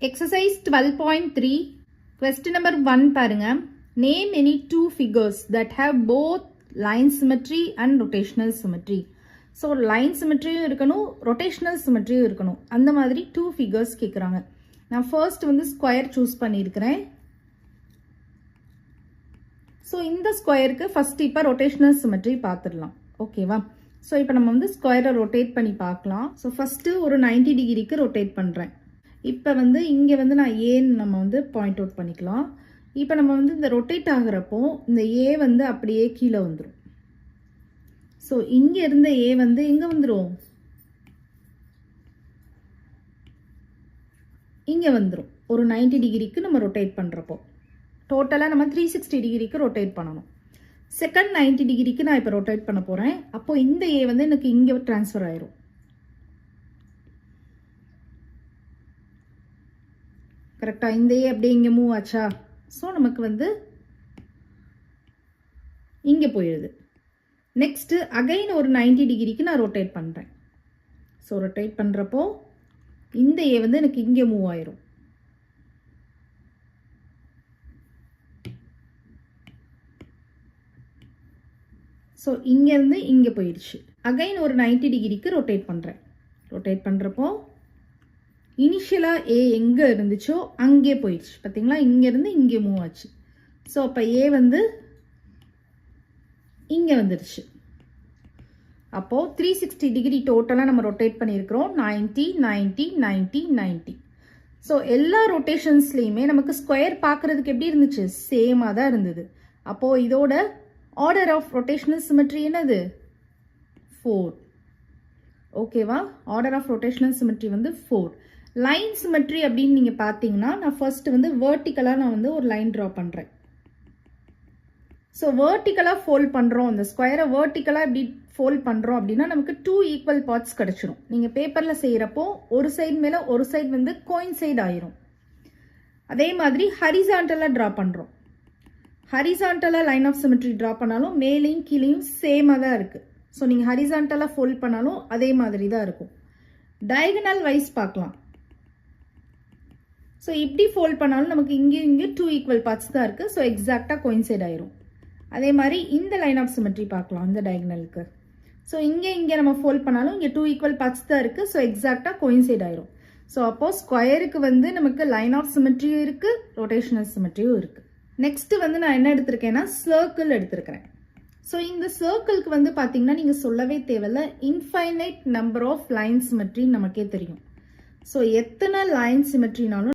Exercise 12.3 question number 1 பாருங்க. Name any two figures that have both line symmetry and rotational symmetry. So line symmetry இருக்கணும், rotational symmetry இருக்கணும். அந்த மாதிரி two figures கேக்குறாங்க. நான் first வந்து square choose பண்ணியிருக்கிறேன். So இந்த squareக்கு first இப்ப rotational symmetry பார்த்துடலாம். ஓகேவா? So இப்ப நம்ம வந்து square rotate பண்ணி பார்க்கலாம். So first ஒரு 90 டிகிரிக்கு rotate பண்றேன். இப்போ வந்து இங்கே வந்து நான் ஏன்னு நம்ம வந்து பாயிண்ட் அவுட் பண்ணிக்கலாம். இப்போ நம்ம வந்து இந்த ரொட்டேட் ஆகிறப்போ இந்த ஏ வந்து அப்படியே கீழே வந்துடும். ஸோ இங்கே இருந்த ஏ வந்து எங்கே வந்துடும்? இங்கே வந்துடும். ஒரு 90 டிகிரிக்கு நம்ம ரொட்டேட் பண்ணுறப்போ டோட்டலாக நம்ம 360 டிகிரிக்கு ரொட்டேட் பண்ணணும். செகண்ட் 90 டிகிரிக்கு நான் இப்போ ரொட்டேட் பண்ண போகிறேன். அப்போது இந்த ஏ வந்து எனக்கு இங்கே ட்ரான்ஸ்ஃபர் ஆயிரும். கரெக்டாக இந்த ஏ அப்படியே இங்கே மூவ் ஆச்சா? ஸோ நமக்கு வந்து இங்கே போயிடுது. நெக்ஸ்ட்டு அகைன் ஒரு 90 டிகிரிக்கு நான் ரொட்டேட் பண்ணுறேன். ஸோ ரொட்டேட் பண்ணுறப்போ இந்த ஏ வந்து எனக்கு இங்கே மூவ் ஆயிரும். ஸோ இங்கேருந்து இங்கே போயிடுச்சு. அகைன் ஒரு 90 டிகிரிக்கு ரொட்டேட் பண்ணுறேன். ரொட்டேட் பண்ணுறப்போ இனிஷியலாக ஏ எங்கே இருந்துச்சோ அங்கே போயிடுச்சு. பார்த்தீங்களா? இங்கேருந்து இங்கே மூவ் ஆச்சு. ஸோ அப்போ ஏ வந்து இங்கே வந்துடுச்சு. அப்போது 360 டிகிரி டோட்டலாக நம்ம ரொட்டேட் பண்ணியிருக்கிறோம். 90 90 90 90. ஸோ எல்லா ரொட்டேஷன்ஸ்லேயுமே நமக்கு ஸ்கொயர் பார்க்குறதுக்கு எப்படி இருந்துச்சு? சேமாக தான் இருந்தது. அப்போது இதோட ஆர்டர் ஆஃப் ரொட்டேஷனல் சிமெட்ரி என்னது? 4. ஓகேவா? ஆர்டர் ஆஃப் ரொட்டேஷனல் சிமெட்ரி வந்து 4. லைன் சிமெட்ரி அப்படின்னு நீங்கள் பார்த்தீங்கன்னா நான் ஃபர்ஸ்ட் வந்து வேர்ட்டிக்கலாக நான் வந்து ஒரு லைன் ட்ரா பண்ணுறேன். ஸோ வேர்ட்டிக்கலாக ஃபோல்ட் பண்ணுறோம். இந்த ஸ்கொயரை வேர்ட்டிக்கலாக இப்படி ஃபோல்ட் பண்ணுறோம் அப்படின்னா நமக்கு 2 ஈக்குவல் பார்ட்ஸ் கிடச்சிடும். நீங்கள் பேப்பரில் செய்கிறப்போ ஒரு சைடு மேலே ஒரு சைடு வந்து கோயின்சைட் ஆயிரும். அதே மாதிரி ஹரிசாண்டலாக ட்ரா பண்ணுறோம். ஹரிசாண்டலாக லைன் ஆஃப் சிமெட்ரி ட்ரா பண்ணாலும் மேலேயும் கீழேயும் சேமாக தான் இருக்குது. ஸோ நீங்கள் ஹரிசாண்டலாக ஃபோல்ட் பண்ணாலும் அதே மாதிரி தான் இருக்கும். டயகனல் வைஸ் பார்க்கலாம். ஸோ இப்படி ஃபோல்ட் பண்ணாலும் நமக்கு இங்கே 2 ஈக்குவல் பார்ட்ஸ் தான் இருக்குது. ஸோ எக்ஸாக்டாக கோயின்சைட் ஆயிரும். அதே மாதிரி இந்த லைன் ஆஃப் சிமெட்ரி பார்க்கலாம். இந்த டயகனலுக்கு ஸோ இங்கே நம்ம ஃபோல்ட் பண்ணாலும் இங்கே 2 ஈக்குவல் பார்ட்ஸ் தான் இருக்குது. ஸோ எக்ஸாக்டாக கோயின்சைட் ஆயிரும். ஸோ அப்போது ஸ்கொயருக்கு வந்து நமக்கு லைன் ஆஃப் சிமெட்ரியும் இருக்குது, ரொட்டேஷனல் சிமெட்ரியும் இருக்குது. நெக்ஸ்ட்டு வந்து நான் என்ன எடுத்திருக்கேன்னா சர்க்கிள் எடுத்திருக்கிறேன். ஸோ இந்த சர்க்கிளுக்கு வந்து பார்த்தீங்கன்னா நீங்கள் சொல்லவே தேவையில்ல, infinite number of line symmetry நமக்கே தெரியும். ஸோ எத்தனை லைன் சிமெட்ரினாலும்